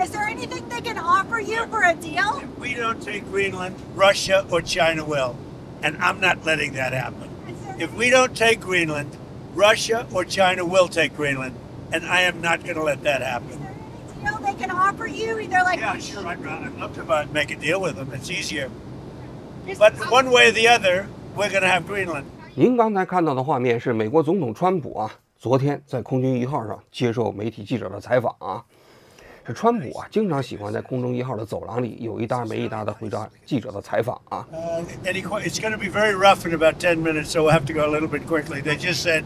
Is there anything they can offer you for a deal? If we don't take Greenland, Russia or China will. And I'm not letting that happen. If we don't take Greenland, Russia or China will take Greenland. And I am not going to let that happen. Is there any deal they can offer you? Either like Yeah, sure. I'd love to make a deal with them. It's easier. But one way or the other, we're going to have Greenland. 您刚才看到的画面是美国总统川普啊，昨天在空军1号上接受媒体记者的采访啊。这川普啊，经常喜欢在空中1号的走廊里有一搭没一搭的回答记者的采访啊。It's going to be very rough in about 10 minutes, so we'll have to go a little bit quickly. They just said,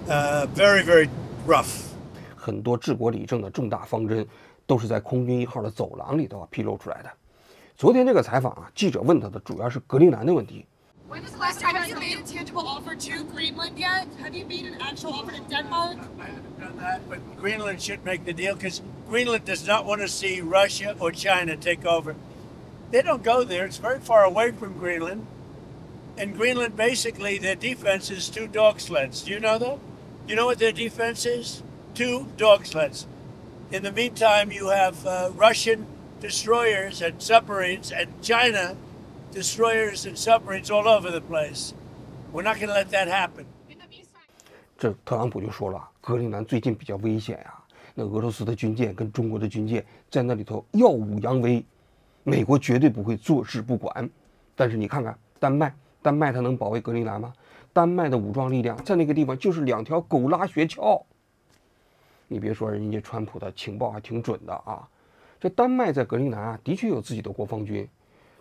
very, very rough. 很多治国理政的重大方针都是在空军1号的走廊里头披露出来的。昨天这个采访啊，记者问他的主要是格陵兰的问题。When was the last time you made a tangible offer to Greenland yet? Have you made an actual offer to Denmark? I haven't done that, but Greenland should make the deal because Greenland does not want to see Russia or China take over. They don't go there. It's very far away from Greenland. And Greenland, basically, their defense is 2 dog sleds. Do you know that? You know what their defense is? 2 dog sleds. In the meantime, you have Russian destroyers and submarines and China destroyers and submarines all over the place. We're not going to let that happen. 这特朗普就说了，格陵兰最近比较危险呀，那俄罗斯的军舰跟中国的军舰在那里头耀武扬威，美国绝对不会坐视不管。但是你看看丹麦它能保卫格陵兰吗？丹麦的武装力量在那个地方就是2条狗拉雪橇。你别说，人家川普的情报还挺准的啊。这丹麦在格陵兰啊，的确有自己的国防军，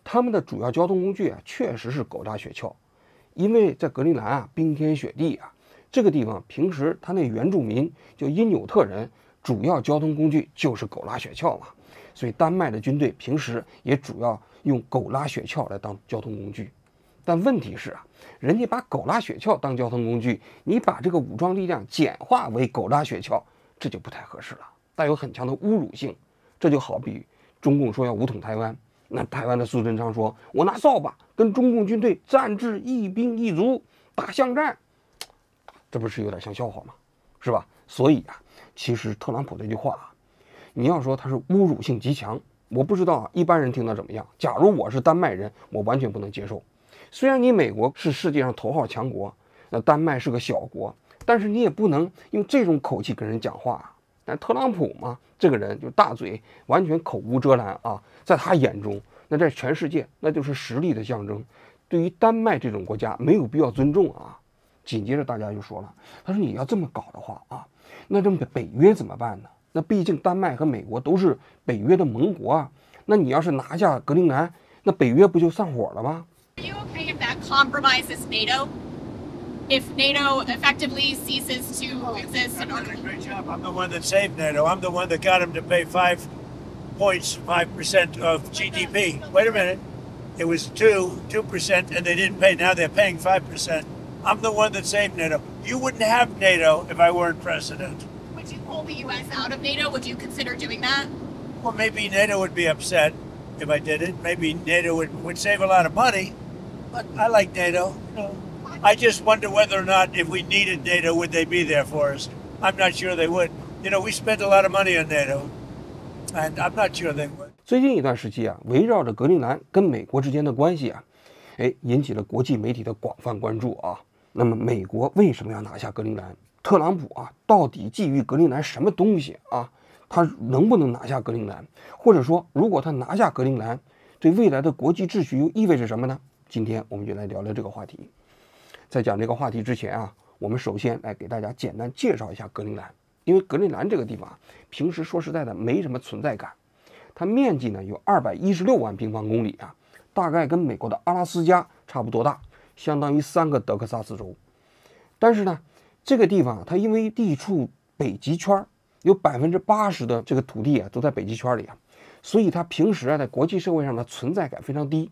他们的主要交通工具啊，确实是狗拉雪橇。因为在格陵兰啊，冰天雪地啊，这个地方平时他那原住民就因纽特人，主要交通工具就是狗拉雪橇嘛，所以丹麦的军队平时也主要用狗拉雪橇来当交通工具。但问题是啊，人家把狗拉雪橇当交通工具，你把这个武装力量简化为狗拉雪橇，这就不太合适了，带有很强的侮辱性。这就好比中共说要武统台湾，那台湾的苏贞昌说，我拿扫把跟中共军队战至一兵一卒，打巷战，这不是有点像笑话吗？是吧？所以啊，其实特朗普这句话啊，你要说他是侮辱性极强，我不知道啊，一般人听到怎么样？假如我是丹麦人，我完全不能接受。虽然你美国是世界上头号强国，那丹麦是个小国，但是你也不能用这种口气跟人讲话啊。但特朗普嘛，这个人就大嘴，完全口无遮拦啊，在他眼中，那在全世界那就是实力的象征。对于丹麦这种国家，没有必要尊重啊。紧接着大家就说了，他说你要这么搞的话啊，那这北约怎么办呢？那毕竟丹麦和美国都是北约的盟国啊，那你要是拿下格陵兰，那北约不就上火了吗？ Are you okay if that compromises NATO? If NATO effectively ceases to exist in I've order done a great job. I'm the one that saved NATO. I'm the one that got him to pay 5% of GDP. Wait a minute. It was 2%, and they didn't pay. Now they're paying 5%. I'm the one that saved NATO. You wouldn't have NATO if I weren't president. would you pull the U.S. out of NATO? Would you consider doing that? Well, maybe NATO would be upset if I did it. Maybe NATO would save a lot of money. But I like NATO. I just wonder whether or not if we needed NATO, would they be there for us? I'm not sure they would. We spent a lot of money on NATO, and I'm not sure they would. 最近一段时期啊，围绕着格陵兰跟美国之间的关系啊，引起了国际媒体的广泛关注啊。那么美国为什么要拿下格陵兰？特朗普啊，到底觊觎格陵兰什么东西啊？他能不能拿下格陵兰？或者说，如果他拿下格陵兰，对未来的国际秩序又意味着什么呢？今天我们就来聊聊这个话题。在讲这个话题之前啊，我们首先来给大家简单介绍一下格陵兰，因为格陵兰这个地方平时说实在的没什么存在感。它面积呢有216万平方公里啊，大概跟美国的阿拉斯加差不多大，相当于3个德克萨斯州。但是呢，这个地方它因为地处北极圈，有80%的这个土地啊都在北极圈里啊，所以它平时啊在国际社会上的存在感非常低。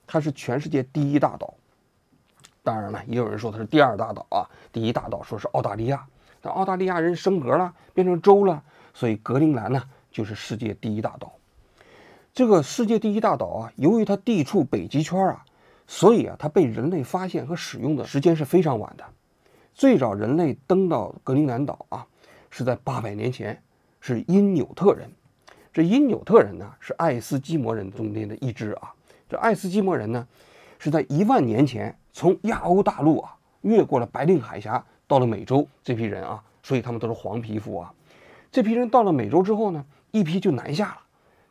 它是全世界第一大岛，当然了，也有人说它是第2大岛啊，第1大岛说是澳大利亚，但澳大利亚人升格了，变成州了，所以格陵兰呢就是世界第1大岛。这个世界第1大岛啊，由于它地处北极圈啊，所以啊，它被人类发现和使用的时间是非常晚的。最早人类登到格陵兰岛啊，是在800年前，是因纽特人。这因纽特人呢是爱斯基摩人中间的一支啊。这爱斯基摩人呢是在1万年前从亚欧大陆啊越过了白令海峡到了美洲，这批人啊，所以他们都是黄皮肤啊。这批人到了美洲之后呢，一批就南下了，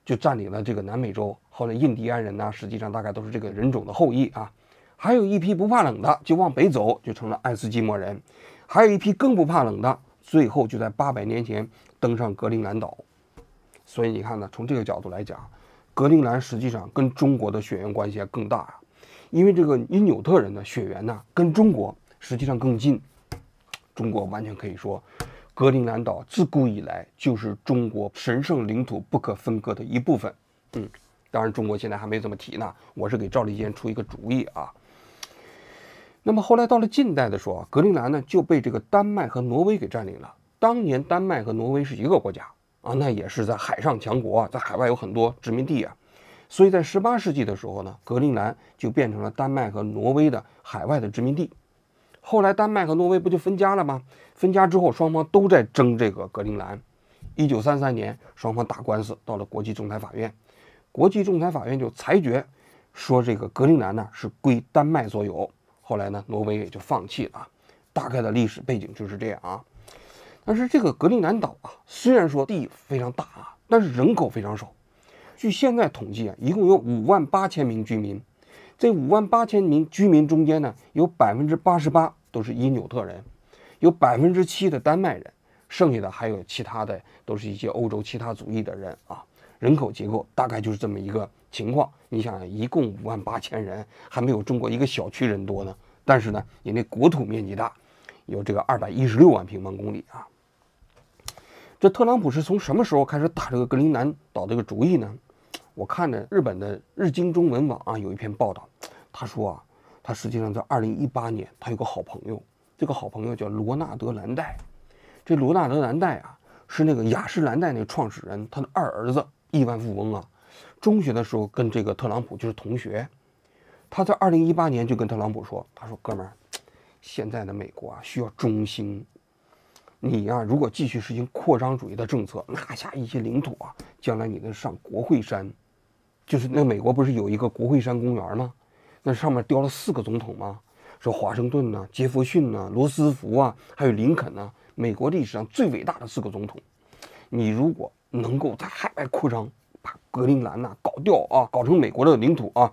就占领了这个南美洲。后来印第安人呢，实际上大概都是这个人种的后裔啊。还有一批不怕冷的，就往北走，就成了爱斯基摩人。还有一批更不怕冷的，最后就在800年前登上格陵兰岛。所以你看呢，从这个角度来讲，格陵兰实际上跟中国的血缘关系还更大啊，因为这个因纽特人的血缘呢，跟中国实际上更近。中国完全可以说，格陵兰岛自古以来就是中国神圣领土不可分割的一部分。当然中国现在还没这么提呢，我是给赵立坚出一个主意啊。那么后来到了近代的时候啊，格陵兰呢就被这个丹麦和挪威给占领了。当年丹麦和挪威是一个国家啊，那也是在海上强国啊，在海外有很多殖民地啊。所以在18世纪的时候呢，格陵兰就变成了丹麦和挪威的海外的殖民地。后来丹麦和挪威不就分家了吗？分家之后，双方都在争这个格陵兰。1933年，双方打官司到了国际仲裁法院，国际仲裁法院就裁决说这个格陵兰呢是归丹麦所有。后来呢，挪威也就放弃了。大概的历史背景就是这样啊。但是这个格陵兰岛啊，虽然说地非常大啊，但是人口非常少。据现在统计啊，一共有58000名居民。这58000名居民中间呢，有88%都是因纽特人，有7%的丹麦人，剩下的还有其他的都是一些欧洲其他族裔的人啊。人口结构大概就是这么一个情况。你想，一共58000人，还没有中国一个小区人多呢。但是呢，你那国土面积大，有这个216万平方公里啊。这特朗普是从什么时候开始打这个格陵兰岛这个主意呢？我看着日本的日经中文网啊有一篇报道，他说啊，他实际上在2018年，他有个好朋友，这个好朋友叫罗纳德·兰代。这罗纳德·兰代啊，是那个雅诗兰黛那个创始人，他的二儿子，亿万富翁啊。中学的时候跟这个特朗普就是同学。他在2018年就跟特朗普说，他说哥们儿，现在的美国啊需要中兴。你呀，如果继续实行扩张主义的政策，拿下一些领土啊，将来你能上国会山。就是那美国不是有一个国会山公园吗？那上面雕了4个总统吗？说华盛顿呢、杰弗逊呢、罗斯福啊，还有林肯呢，美国历史上最伟大的4个总统。你如果能够在海外扩张，把格陵兰呐搞掉啊，搞成美国的领土啊，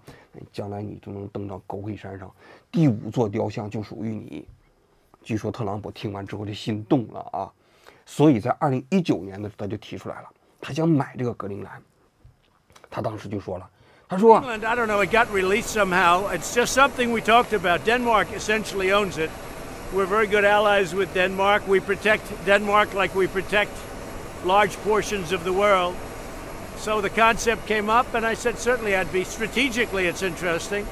将来你就能登上国会山上，第5座雕像就属于你。据说特朗普听完之后就心动了啊，所以在2019年的时候他就提出来了，他想买这个格陵兰。他当时就说了，他说 England, I don't know, it got released somehow. It's just something we talked about. Denmark essentially owns it. We're very good allies with Denmark. We protect Denmark like we protect large portions of the world. So the concept came up, and I said certainly I'd be strategically it's interesting,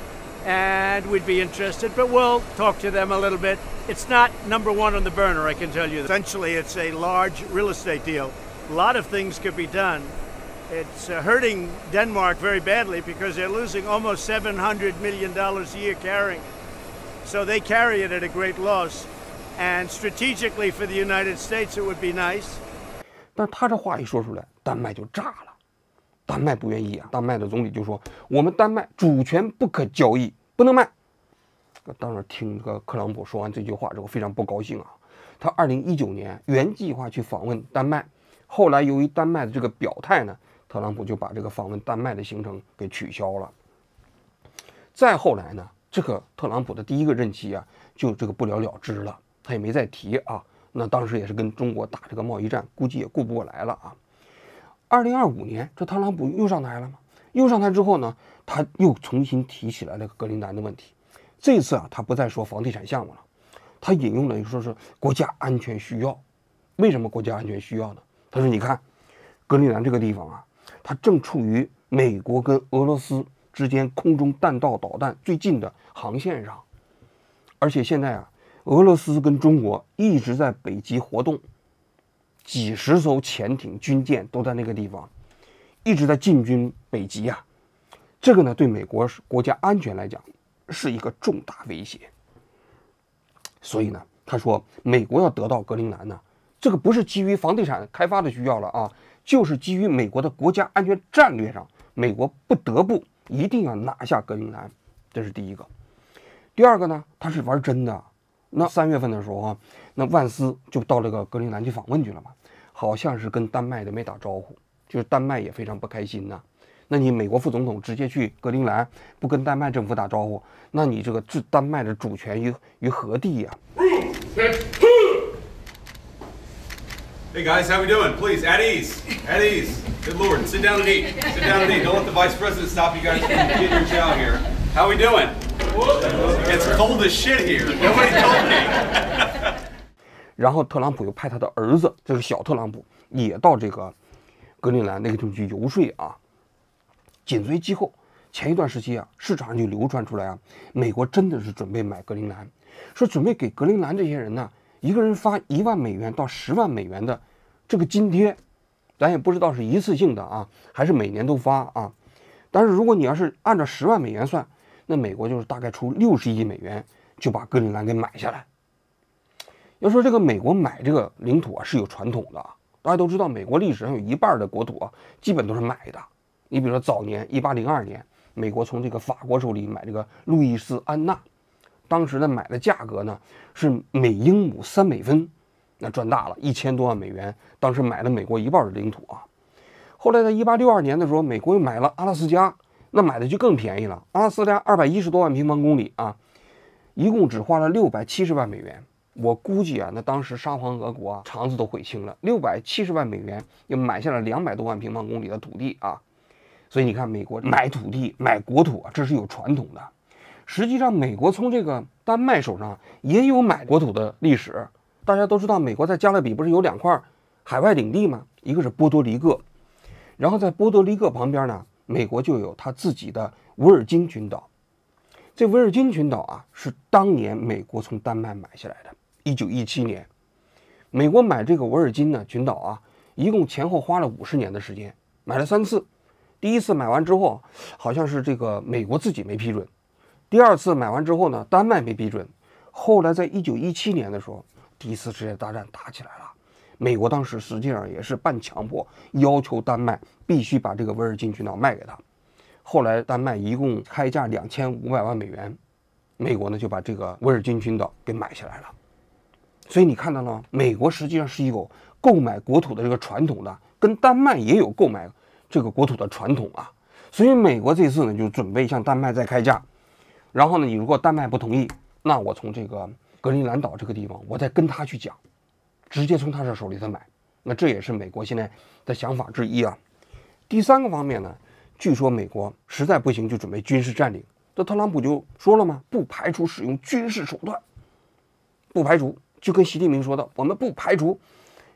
and we'd be interested, but we'll talk to them a little bit. It's not number one on the burner, I can tell you. Essentially, it's a large real estate deal. A lot of things could be done. It's hurting Denmark very badly because they're losing almost $700 million a year carrying. So they carry it at a great loss. And strategically for the United States, it would be nice. 但他这话一说出来，丹麦就炸了。丹麦不愿意啊，丹麦的总理就说：“我们丹麦主权不可交易，不能卖。”当时听这个特朗普说完这句话之后，非常不高兴啊。他2019年原计划去访问丹麦，后来由于丹麦的这个表态呢，特朗普就把这个访问丹麦的行程给取消了。再后来呢，这个特朗普的第1个任期啊，就这个不了了之了，他也没再提啊。那当时也是跟中国打这个贸易战，估计也顾不过来了啊。2025年，这特朗普又上台了嘛？又上台之后呢，他又重新提起来了格陵兰的问题。这次啊，他不再说房地产项目了，他引用了说是国家安全需要。为什么国家安全需要呢？他说：“你看，格陵兰这个地方啊，它正处于美国跟俄罗斯之间空中弹道导弹最近的航线上，而且现在啊，俄罗斯跟中国一直在北极活动，几十艘潜艇、军舰都在那个地方，一直在进军北极啊。这个呢，对美国国家安全来讲是一个重大威胁。所以呢，他说美国要得到格陵兰呢，这个不是基于房地产开发的需要了啊，就是基于美国的国家安全战略上，美国不得不一定要拿下格陵兰，这是第一个。第二个呢，他是玩真的。那3月份的时候啊，那万斯就到这个格陵兰去访问去了嘛，好像是跟丹麦的没打招呼，就是丹麦也非常不开心呐。那你美国副总统直接去格陵兰，不跟丹麦政府打招呼，那你这个置丹麦的主权于何地呀？Hey guys, how we doing? Please, at ease. At ease. Good Lord, sit down and eat. Sit down and eat. Don't let the Vice President stop you guys from getting your chow here. How we doing? It's cold as shit here. Nobody told me. 然后特朗普又派他的儿子，这个小特朗普也到这个格陵兰那个地方去游说啊。紧随其后，前一段时期啊，市场上就流传出来啊，美国真的是准备买格陵兰，说准备给格陵兰这些人呢，一个人发1万美元到10万美元的这个津贴，咱也不知道是一次性的啊，还是每年都发啊。但是如果你要是按照10万美元算，那美国就是大概出60亿美元就把格陵兰给买下来。要说这个美国买这个领土啊是有传统的，大家都知道，美国历史上有一半的国土啊基本都是买的。你比如说早年1802年，美国从这个法国手里买这个路易斯安那，当时的买的价格呢是每英亩3美分，那赚大了，1000多万美元，当时买了美国一半的领土啊。后来在1862年的时候，美国又买了阿拉斯加，那买的就更便宜了，阿拉斯加210多万平方公里啊，一共只花了670万美元。我估计啊，那当时沙皇俄国啊肠子都悔青了，670万美元又买下了200多万平方公里的土地啊。所以你看，美国买土地、买国土啊，这是有传统的。实际上，美国从这个丹麦手上也有买国土的历史。大家都知道，美国在加勒比不是有2块海外领地吗？一个是波多黎各，然后在波多黎各旁边呢，美国就有它自己的维尔京群岛。这维尔京群岛啊，是当年美国从丹麦买下来的。1917年，美国买这个维尔京呢群岛啊，一共前后花了50年的时间，买了3次。第一次买完之后，好像是这个美国自己没批准；第二次买完之后呢，丹麦没批准。后来在1917年的时候，第一次世界大战打起来了，美国当时实际上也是半强迫，要求丹麦必须把这个维尔京群岛卖给他。后来丹麦一共开价2500万美元，美国呢就把这个维尔京群岛给买下来了。所以你看到了，美国实际上是有购买国土的这个传统的，跟丹麦也有购买这个国土的传统啊。所以美国这次呢就准备向丹麦再开价，然后呢，你如果丹麦不同意，那我从这个格陵兰岛这个地方，我再跟他去讲，直接从他这手里头买。那这也是美国现在的想法之一啊。第三个方面呢，据说美国实在不行就准备军事占领。这特朗普就说了嘛，不排除使用军事手段，不排除，就跟习近平说的，我们不排除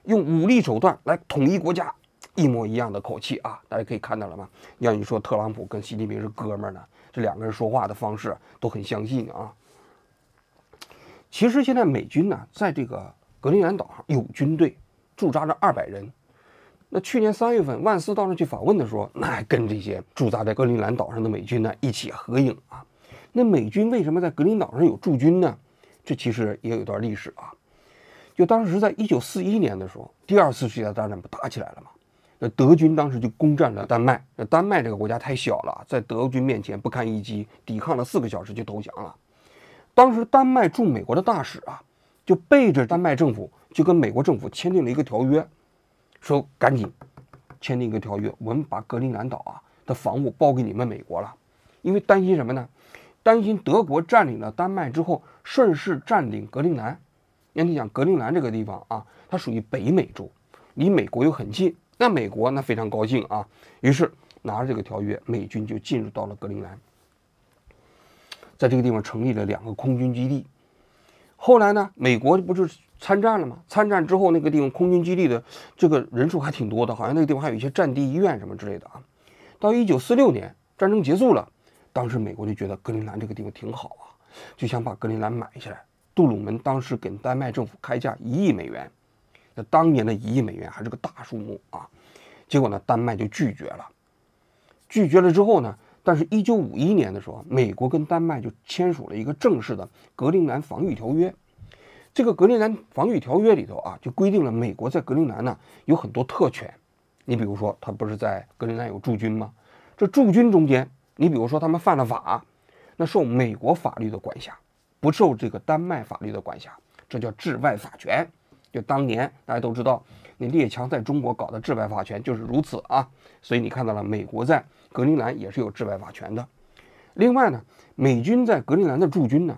用武力手段来统一国家，一模一样的口气啊！大家可以看到了吗？要你说特朗普跟习近平是哥们儿呢，这2个人说话的方式都很相近啊。其实现在美军呢，在这个格陵兰岛上有军队，驻扎着200人。那去年3月份，万斯到那去访问的时候，那还跟这些驻扎在格陵兰岛上的美军呢一起合影啊。那美军为什么在格陵岛上有驻军呢？这其实也有一段历史啊。就当时在1941年的时候，第2次世界大战不打起来了吗？那德军当时就攻占了丹麦。那丹麦这个国家太小了，在德军面前不堪一击，抵抗了4个小时就投降了。当时丹麦驻美国的大使啊，就背着丹麦政府就跟美国政府签订了一个条约，说赶紧签订一个条约，我们把格陵兰岛啊的防务包给你们美国了。因为担心什么呢？担心德国占领了丹麦之后，顺势占领格陵兰。那你想格陵兰这个地方啊，它属于北美洲，离美国又很近，那美国那非常高兴啊，于是拿着这个条约，美军就进入到了格陵兰，在这个地方成立了2个空军基地。后来呢，美国不是参战了吗？参战之后，那个地方空军基地的这个人数还挺多的，好像那个地方还有一些战地医院什么之类的啊。到1946年战争结束了，当时美国就觉得格陵兰这个地方挺好啊，就想把格陵兰买下来。杜鲁门当时给丹麦政府开价1亿美元，那当年的1亿美元还是个大数目啊。结果呢，丹麦就拒绝了。拒绝了之后呢，但是1951年的时候，美国跟丹麦就签署了一个正式的格陵兰防御条约。这个格陵兰防御条约里头啊，就规定了美国在格陵兰呢有很多特权。你比如说，他不是在格陵兰有驻军吗？这驻军中间，你比如说他们犯了法，那受美国法律的管辖，不受这个丹麦法律的管辖，这叫治外法权。就当年大家都知道，那列强在中国搞的治外法权就是如此啊。所以你看到了，美国在格陵兰也是有治外法权的。另外呢，美军在格陵兰的驻军呢，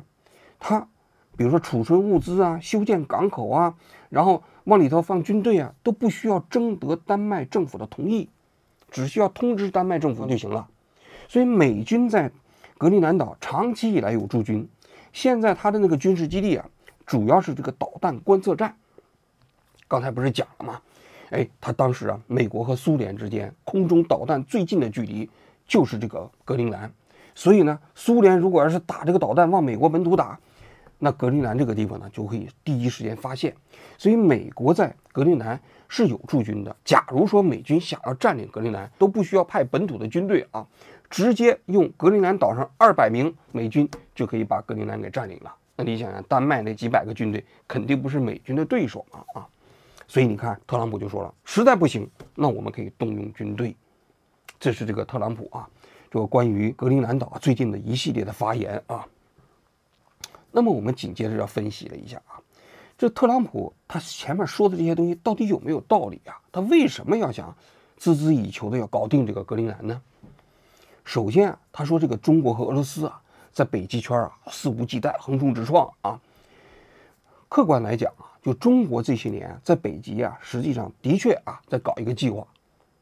他比如说储存物资啊、修建港口啊，然后往里头放军队啊，都不需要征得丹麦政府的同意，只需要通知丹麦政府就行了。所以美军在格陵兰岛长期以来有驻军，现在他的那个军事基地啊，主要是这个导弹观测站。刚才不是讲了吗？他当时啊，美国和苏联之间空中导弹最近的距离就是这个格陵兰，所以呢，苏联如果要是打这个导弹往美国本土打，那格陵兰这个地方呢就可以第一时间发现。所以美国在格陵兰是有驻军的。假如说美军想要占领格陵兰，都不需要派本土的军队啊，直接用格陵兰岛上200名美军就可以把格陵兰给占领了。那你想想，丹麦那几百个军队肯定不是美军的对手啊。所以你看，特朗普就说了，实在不行，那我们可以动用军队。这是这个特朗普啊，这个关于格陵兰岛最近的一系列的发言啊。那么我们紧接着要分析了一下啊，这特朗普他前面说的这些东西到底有没有道理啊？他为什么要想孜孜以求的要搞定这个格陵兰呢？首先啊，他说这个中国和俄罗斯啊，在北极圈啊肆无忌惮、横冲直撞啊。客观来讲啊，就中国这些年在北极啊，实际上的确啊在搞一个计划，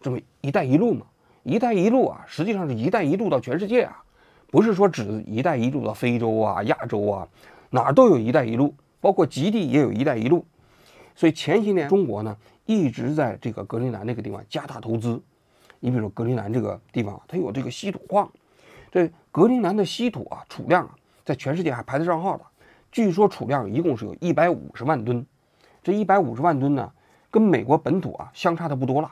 这么“一带一路”嘛，“一带一路”啊，实际上是一带一路到全世界啊，不是说只一带一路到非洲啊、亚洲啊，哪儿都有一带一路，包括极地也有一带一路。所以前些年中国呢一直在这个格陵兰这个地方加大投资。你比如说格陵兰这个地方，它有这个稀土矿，这格陵兰的稀土啊储量啊，在全世界还排得上号的。据说储量一共是有150万吨，这150万吨呢，跟美国本土啊相差的不多了。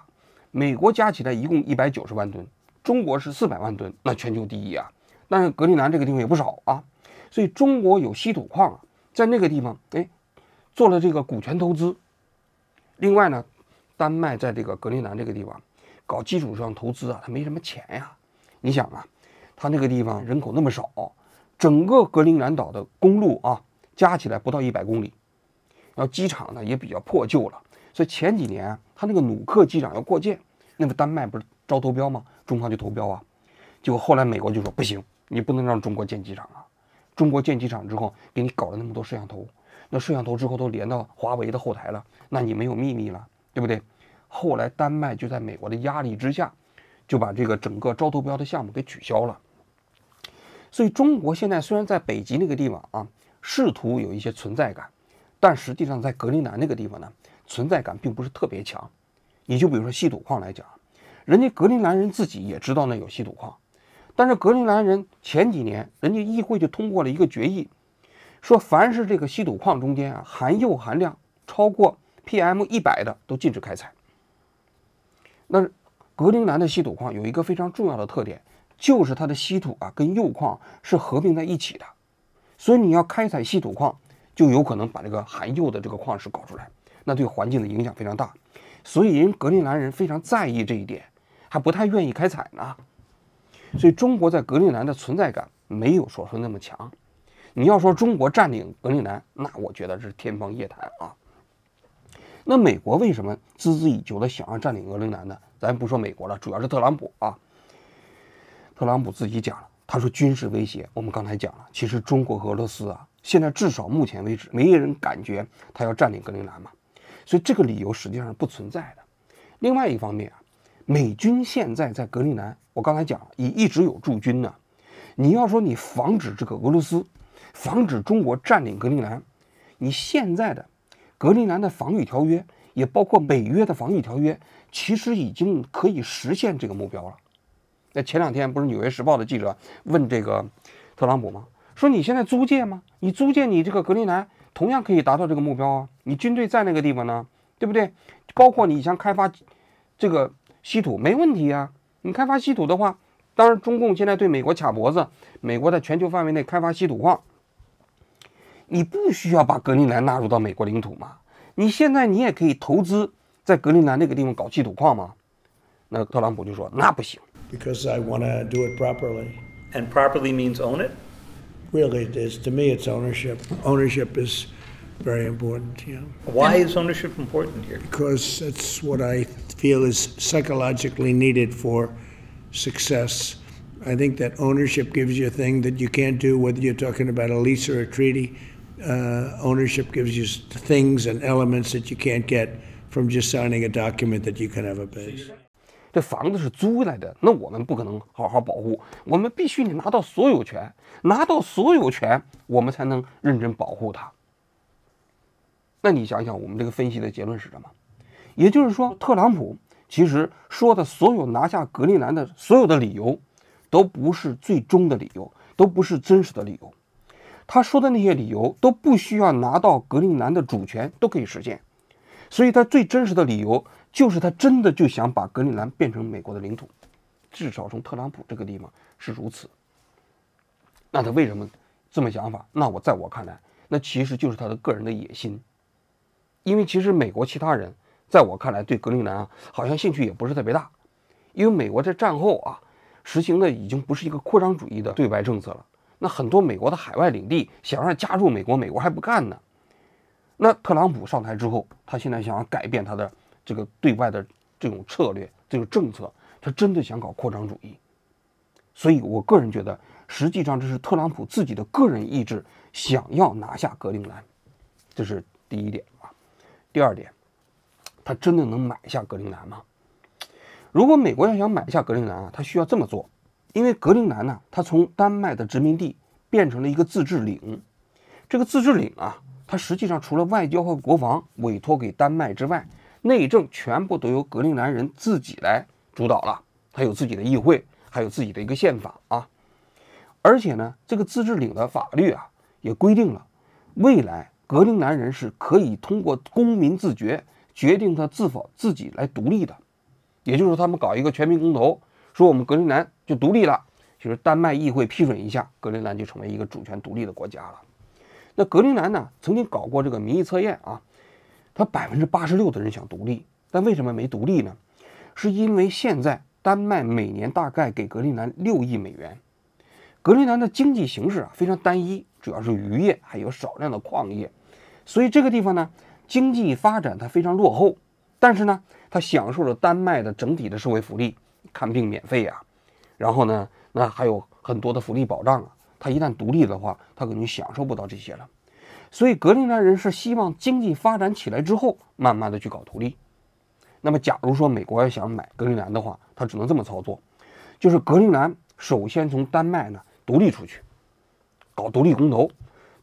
美国加起来一共190万吨，中国是400万吨，那全球第一啊。但是格陵兰这个地方也不少啊，所以中国有稀土矿啊，在那个地方做了这个股权投资。另外呢，丹麦在这个格陵兰这个地方搞基础上投资啊，它没什么钱呀。你想啊，它那个地方人口那么少，整个格陵兰岛的公路啊加起来不到100公里，然后机场呢也比较破旧了，所以前几年啊，它那个努克机场要过建，那个丹麦不是招投标吗？中方就投标啊，结果后来美国就说不行，你不能让中国建机场啊，中国建机场之后给你搞了那么多摄像头，那摄像头之后都连到华为的后台了，那你没有秘密了，对不对？后来丹麦就在美国的压力之下，就把这个整个招投标的项目给取消了。所以中国现在虽然在北极那个地方啊，试图有一些存在感，但实际上在格陵兰那个地方呢，存在感并不是特别强。你就比如说稀土矿来讲，人家格陵兰人自己也知道那有稀土矿，但是格陵兰人前几年人家议会就通过了一个决议，说凡是这个稀土矿中间啊含铀含量超过 PM100的都禁止开采。那格陵兰的稀土矿有一个非常重要的特点，就是它的稀土啊跟铀矿是合并在一起的，所以你要开采稀土矿，就有可能把这个含铀的这个矿石搞出来，那对环境的影响非常大。所以人格陵兰人非常在意这一点，还不太愿意开采呢。所以中国在格陵兰的存在感没有所说那么强。你要说中国占领格陵兰，那我觉得是天方夜谭啊。那美国为什么孜孜以求的想要占领格陵兰呢？咱不说美国了，主要是特朗普啊。特朗普自己讲了，他说军事威胁，我们刚才讲了，其实中国和俄罗斯啊，现在至少目前为止，没人感觉他要占领格陵兰嘛，所以这个理由实际上是不存在的。另外一方面啊，美军现在在格陵兰，我刚才讲了，也一直有驻军呢。你要说你防止这个俄罗斯，防止中国占领格陵兰，你现在的格陵兰的防御条约，也包括北约的防御条约，其实已经可以实现这个目标了。那前两天不是《纽约时报》的记者问这个特朗普吗？说你现在租借吗？你租借你这个格陵兰，同样可以达到这个目标啊。你军队在那个地方呢，对不对？包括你想开发这个稀土，没问题啊。你开发稀土的话，当然中共现在对美国卡脖子，美国在全球范围内开发稀土矿，你不需要把格陵兰纳入到美国领土嘛？你现在你也可以投资在格陵兰那个地方搞稀土矿嘛？那特朗普就说那不行。 because I want to do it properly. And properly means own it? Really, it is. To me, it's ownership. Ownership is very important, you know, Why is ownership important here? because it's what I feel is psychologically needed for success. I think that ownership gives you a thing that you can't do, whether you're talking about a lease or a treaty. Ownership gives you things and elements that you can't get from just signing a document that you can have a base. 这房子是租来的，那我们不可能好好保护，我们必须得拿到所有权，拿到所有权，我们才能认真保护它。那你想想，我们这个分析的结论是什么？也就是说，特朗普其实说的所有拿下格陵兰的所有的理由，都不是最终的理由，都不是真实的理由。他说的那些理由都不需要拿到格陵兰的主权都可以实现，所以他最真实的理由就是他真的就想把格陵兰变成美国的领土，至少从特朗普这个地方是如此。那他为什么这么想法？那在我看来，那其实就是他的个人的野心。因为其实美国其他人在我看来对格陵兰好像兴趣也不是特别大，因为美国在战后实行的已经不是一个扩张主义的对外政策了。那很多美国的海外领地想让加入美国，美国还不干呢。那特朗普上台之后，他现在想要改变他的这个对外的这种策略、这个政策，他真的想搞扩张主义。所以我个人觉得，实际上这是特朗普自己的个人意志，想要拿下格陵兰，这是第一点啊。第二点，他真的能买下格陵兰吗？如果美国要想买下格陵兰他需要这么做，因为格陵兰呢，它从丹麦的殖民地变成了一个自治领。这个自治领它实际上除了外交和国防委托给丹麦之外，内政全部都由格陵兰人自己来主导了。它有自己的议会，还有自己的一个宪法而且呢，这个自治领的法律也规定了，未来格陵兰人是可以通过公民自决决定他是否自己来独立的。也就是说，他们搞一个全民公投，说我们格陵兰就独立了，就是丹麦议会批准一下，格陵兰就成为一个主权独立的国家了。那格陵兰呢，曾经搞过这个民意测验他86%的人想独立，但为什么没独立呢？是因为现在丹麦每年大概给格陵兰6亿美元，格陵兰的经济形势非常单一，主要是渔业，还有少量的矿业，所以这个地方呢，经济发展它非常落后，但是呢，它享受了丹麦的整体的社会福利，看病免费然后呢，那还有很多的福利保障他一旦独立的话，他可能享受不到这些了。所以格陵兰人是希望经济发展起来之后，慢慢的去搞独立。那么假如说美国要想买格陵兰的话，他只能这么操作，就是格陵兰首先从丹麦呢独立出去，搞独立公投，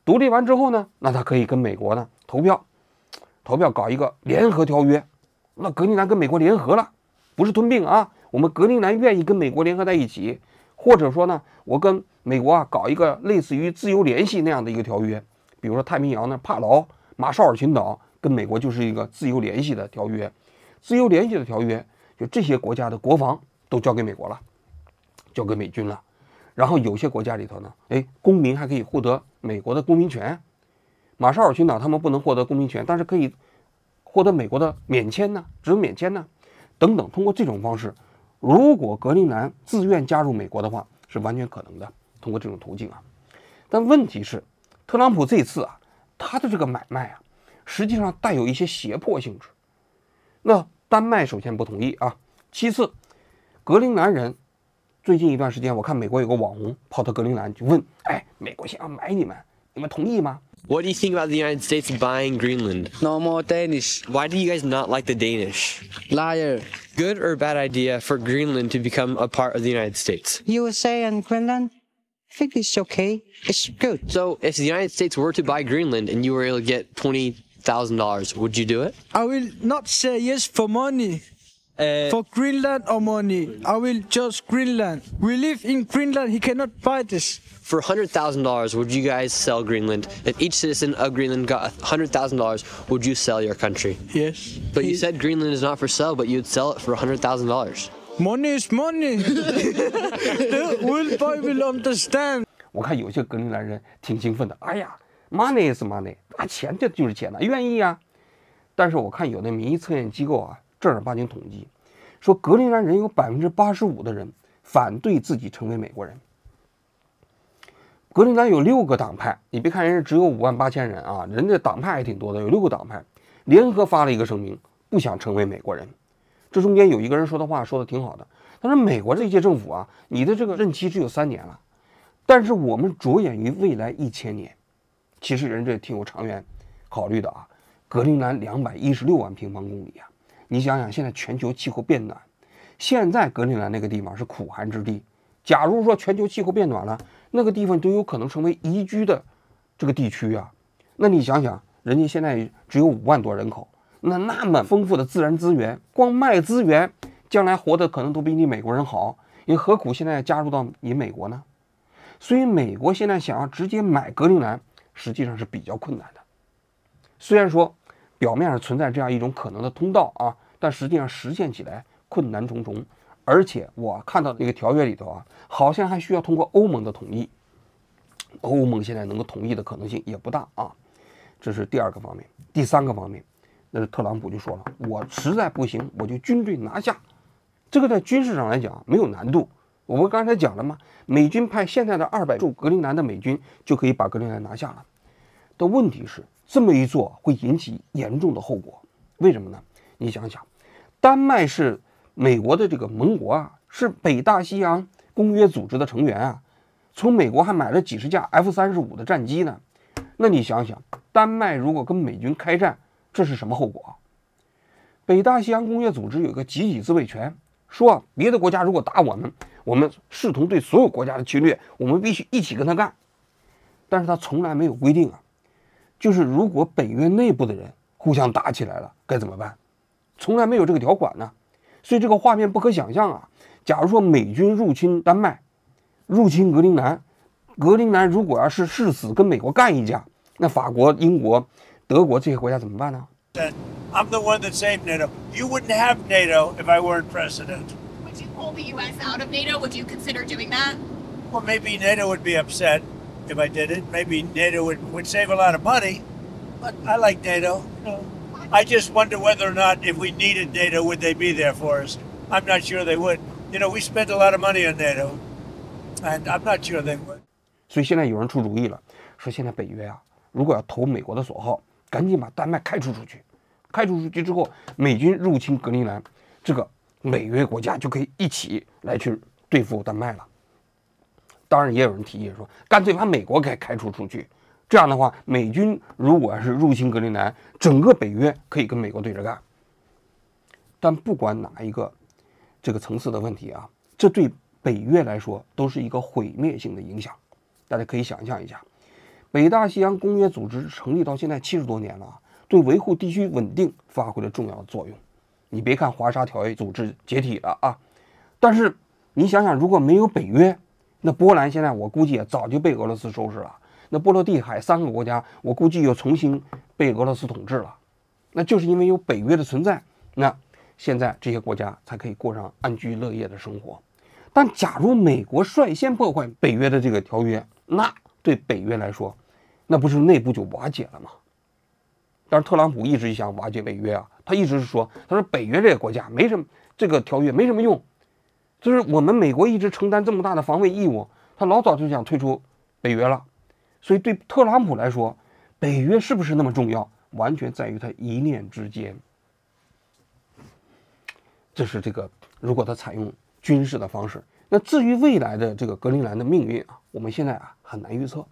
独立完之后呢，那他可以跟美国呢投票搞一个联合条约，那格陵兰跟美国联合了，不是吞并我们格陵兰愿意跟美国联合在一起，或者说呢，我跟美国搞一个类似于自由联系那样的一个条约，比如说太平洋呢，帕劳、马绍尔群岛跟美国就是一个自由联系的条约，自由联系的条约就这些国家的国防都交给美国了，交给美军了，然后有些国家里头呢，公民还可以获得美国的公民权，马绍尔群岛他们不能获得公民权，但是可以获得美国的免签呢，只有免签呢，等等，通过这种方式，如果格陵兰自愿加入美国的话，是完全可能的，通过这种途径但问题是，特朗普这次他的这个买卖实际上带有一些胁迫性质。那丹麦首先不同意其次，格陵兰人最近一段时间，我看美国有个网红跑到格陵兰就问，美国想要买你们同意吗？ What do you think about the United States buying Greenland? No more Danish. Why do you guys not like the Danish? Liar. Good or bad idea for Greenland to become a part of the United States? USA and Greenland? I think it's okay. It's good. So, if the United States were to buy Greenland and you were able to get $20,000, would you do it? I will not say yes for money. For Greenland or money. I will choose Greenland. We live in Greenland. He cannot buy this. For $100,000, would you guys sell Greenland? If each citizen of Greenland got $100,000, would you sell your country? Yes. But you said Greenland is not for sale, but you'd sell it for $100,000. Money is money. The will boy will understand. 我看有些格陵兰人挺兴奋的，money is money，钱这就是钱愿意但是我看有的民意测验机构正儿八经统计，说格陵兰人有85%的人反对自己成为美国人。格陵兰有6个党派，你别看人家只有58000人啊，人家党派还挺多的，有6个党派联合发了一个声明，不想成为美国人。这中间有一个人说的话说的挺好的，他说美国这届政府啊，你的这个任期只有3年了，但是我们着眼于未来1000年。其实人这挺有长远考虑的啊。格陵兰216万平方公里啊，你想想现在全球气候变暖，现在格陵兰那个地方是苦寒之地，假如说全球气候变暖了，那个地方都有可能成为宜居的这个地区啊。那你想想，人家现在只有5万多人口，那么丰富的自然资源，光卖资源，将来活得可能都比你美国人好，你何苦现在加入到你美国呢？所以美国现在想要直接买格陵兰，实际上是比较困难的。虽然说表面上存在这样一种可能的通道啊，但实际上实现起来困难重重。而且我看到那个条约里头啊，好像还需要通过欧盟的同意。欧盟现在能够同意的可能性也不大啊。这是第2个方面。第3个方面，那是特朗普就说了，我实在不行，我就军队拿下。这个在军事上来讲没有难度。我们刚才讲了嘛，美军派现在的200驻格陵兰的美军就可以把格陵兰拿下了。的问题是，这么一做会引起严重的后果。为什么呢？你想想，丹麦是美国的这个盟国啊，是北大西洋公约组织的成员啊，从美国还买了几十架 F-35的战机呢。那你想想，丹麦如果跟美军开战，这是什么后果？北大西洋公约组织有个集体自卫权，说别的国家如果打我们，我们视同对所有国家的侵略，我们必须一起跟他干。但是他从来没有规定啊，就是如果北约内部的人互相打起来了该怎么办，从来没有这个条款呢。所以这个画面不可想象啊。假如说美军入侵丹麦，入侵格陵兰，格陵兰如果要是誓死跟美国干一架，那法国、英国、德国这些国家怎么办呢？ I'm the one that saved NATO. You wouldn't have NATO if I weren't president. Would you pull the U.S. out of NATO? Would you consider doing that? Well, maybe NATO would be upset if I did it. Maybe NATO would save a lot of money. But I like NATO. I just wonder whether or not if we needed NATO, would they be there for us? I'm not sure they would. We spent a lot of money on NATO, and I'm not sure they would. 所以现在有人出主意了，说现在北约啊，如果要投美国的所好，赶紧把丹麦开除出去。开除出去之后，美军入侵格陵兰，这个北约国家就可以一起来去对付丹麦了。当然，也有人提议说，干脆把美国给开除出去。这样的话，美军如果是入侵格陵兰，整个北约可以跟美国对着干。但不管哪一个这个层次的问题啊，这对北约来说都是一个毁灭性的影响。大家可以想象一下，北大西洋公约组织成立到现在70多年了，对维护地区稳定发挥了重要的作用。你别看华沙条约组织解体了啊，但是你想想，如果没有北约，那波兰现在我估计也早就被俄罗斯收拾了。那波罗的海3个国家，我估计又重新被俄罗斯统治了。那就是因为有北约的存在，那现在这些国家才可以过上安居乐业的生活。但假如美国率先破坏北约的这个条约，那对北约来说，那不是内部就瓦解了吗？但是特朗普一直想瓦解北约啊，他一直是说，他说北约这个国家没什么，这个条约没什么用，就是我们美国一直承担这么大的防卫义务，他老早就想退出北约了。所以对特朗普来说，北约是不是那么重要，完全在于他一念之间。这是这个，如果他采用军事的方式，那至于未来的这个格陵兰的命运啊，我们现在啊很难预测，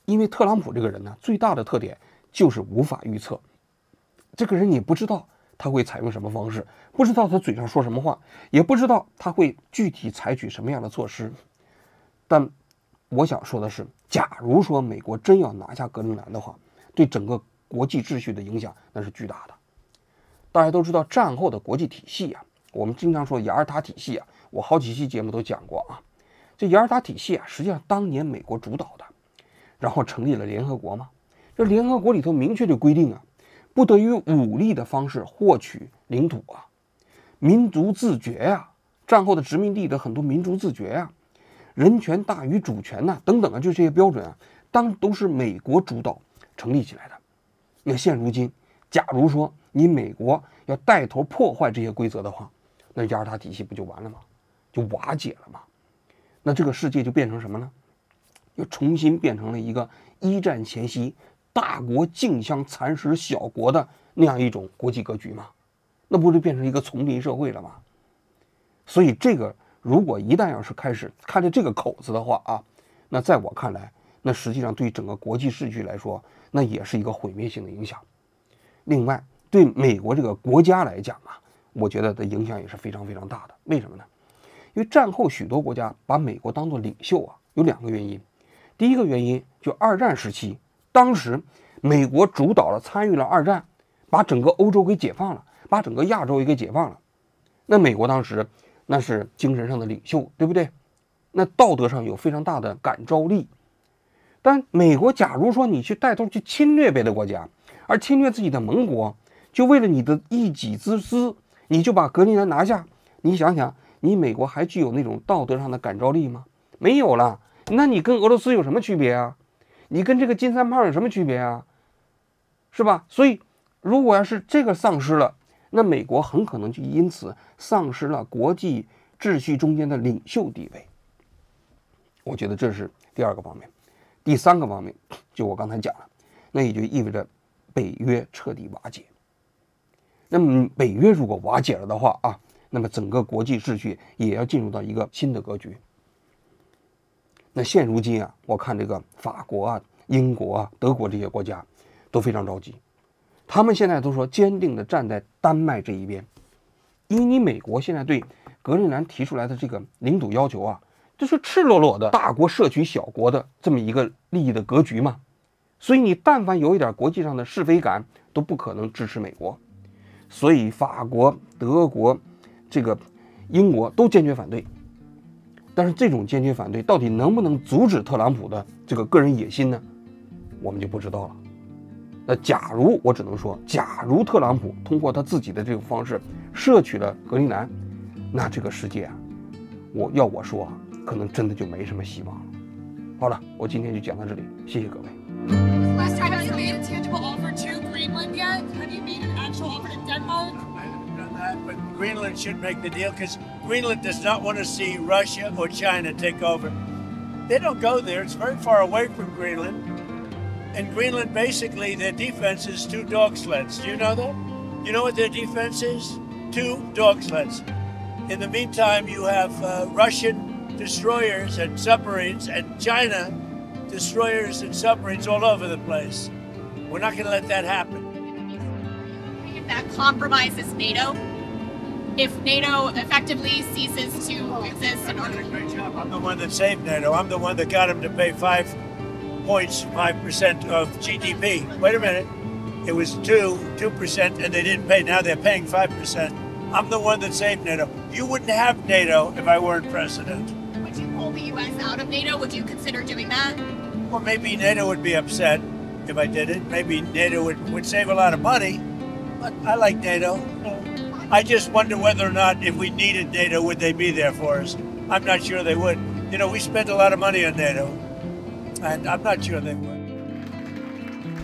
因为特朗普这个人呢，最大的特点就是无法预测。这个人你不知道他会采用什么方式，不知道他嘴上说什么话，也不知道他会具体采取什么样的措施。但我想说的是，假如说美国真要拿下格陵兰的话，对整个国际秩序的影响那是巨大的。大家都知道战后的国际体系啊，我们经常说雅尔塔体系啊，我好几期节目都讲过啊。这雅尔塔体系啊，实际上当年美国主导的，然后成立了联合国嘛。这联合国里头明确就规定啊，不得以武力的方式获取领土啊，民族自决啊，战后的殖民地的很多民族自决啊，人权大于主权呐、等等啊，就这些标准啊，当都是美国主导成立起来的。那现如今，假如说你美国要带头破坏这些规则的话，那雅尔塔体系不就完了吗？就瓦解了吗？那这个世界就变成什么呢？又重新变成了一个一战前夕大国竞相蚕食小国的那样一种国际格局吗？那不是变成一个丛林社会了吗？所以这个如果一旦要是开始看着这个口子的话啊，那在我看来，那实际上对整个国际秩序来说，那也是一个毁灭性的影响。另外，对美国这个国家来讲啊，我觉得的影响也是非常非常大的。为什么呢？因为战后许多国家把美国当作领袖啊，有2个原因。第一个原因就2战时期，当时美国主导了参与了2战，把整个欧洲给解放了，把整个亚洲也给解放了。那美国当时那是精神上的领袖，对不对？那道德上有非常大的感召力。但美国假如说你去带头去侵略别的国家，而侵略自己的盟国，就为了你的一己之私，你就把格陵兰拿下，你想想，你美国还具有那种道德上的感召力吗？没有了。那你跟俄罗斯有什么区别啊？你跟这个金三胖有什么区别啊？是吧？所以如果要是这个丧失了，那美国很可能就因此丧失了国际秩序中间的领袖地位。我觉得这是第2个方面。第3个方面，就我刚才讲了，那也就意味着北约彻底瓦解。那么北约如果瓦解了的话啊，那么整个国际秩序也要进入到一个新的格局。那现如今啊，我看这个法国啊、英国啊、德国这些国家都非常着急，他们现在都说坚定地站在丹麦这一边，因为你美国现在对格陵兰提出来的这个领土要求啊，这是赤裸裸的大国摄取小国的这么一个利益的格局嘛，所以你但凡有一点国际上的是非感，都不可能支持美国，所以法国、德国、这个英国都坚决反对。但是这种坚决反对到底能不能阻止特朗普的这个个人野心呢？我们就不知道了。那假如我只能说，假如特朗普通过他自己的这种方式摄取了格陵兰，那这个世界啊，我说啊，可能真的就没什么希望了。好了，我今天就讲到这里，谢谢各位。Last time, have you made a tangible offer to Greenland yet? Have you made an actual offer to Denmark? But Greenland should make the deal because Greenland does not want to see Russia or China take over. They don't go there. It's very far away from Greenland. And Greenland, basically, their defense is 2 dog sleds. Do you know that? You know what their defense is? 2 dog sleds. In the meantime, you have Russian destroyers and submarines and China destroyers and submarines all over the place. We're not going to let that happen. If that compromises NATO, if NATO effectively ceases to exist in order. Great job. I'm the one that saved NATO. I'm the one that got them to pay 5% of GDP. Wait a minute. It was 2% and they didn't pay. Now they're paying 5%. I'm the one that saved NATO. You wouldn't have NATO if I weren't president. Would you pull the U.S. out of NATO? Would you consider doing that? Well, maybe NATO would be upset if I did it. Maybe NATO would save a lot of money. But I like NATO. I just wonder whether or not if we needed NATO, would they be there for us? I'm not sure they would. You know, we spent a lot of money on NATO, and I'm not sure they would.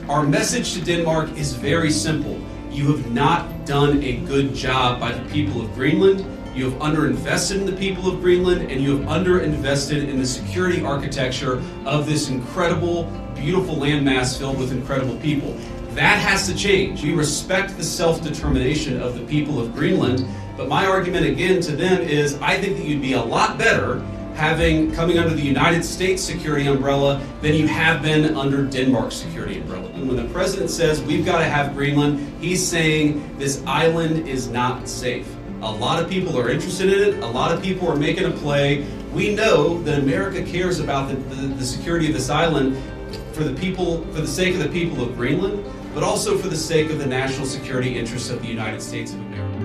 Our message to Denmark is very simple. You have not done a good job by the people of Greenland. You have underinvested in the people of Greenland, and you have underinvested in the security architecture of this incredible, beautiful landmass filled with incredible people. That has to change. We respect the self-determination of the people of Greenland, but my argument again to them is I think that you'd be a lot better coming under the United States security umbrella than you have been under Denmark's security umbrella. And when the president says we've got to have Greenland, he's saying this island is not safe. A lot of people are interested in it. A lot of people are making a play. We know that America cares about the security of this island for the sake of the people of Greenland, but also for the sake of the national security interests of the United States of America.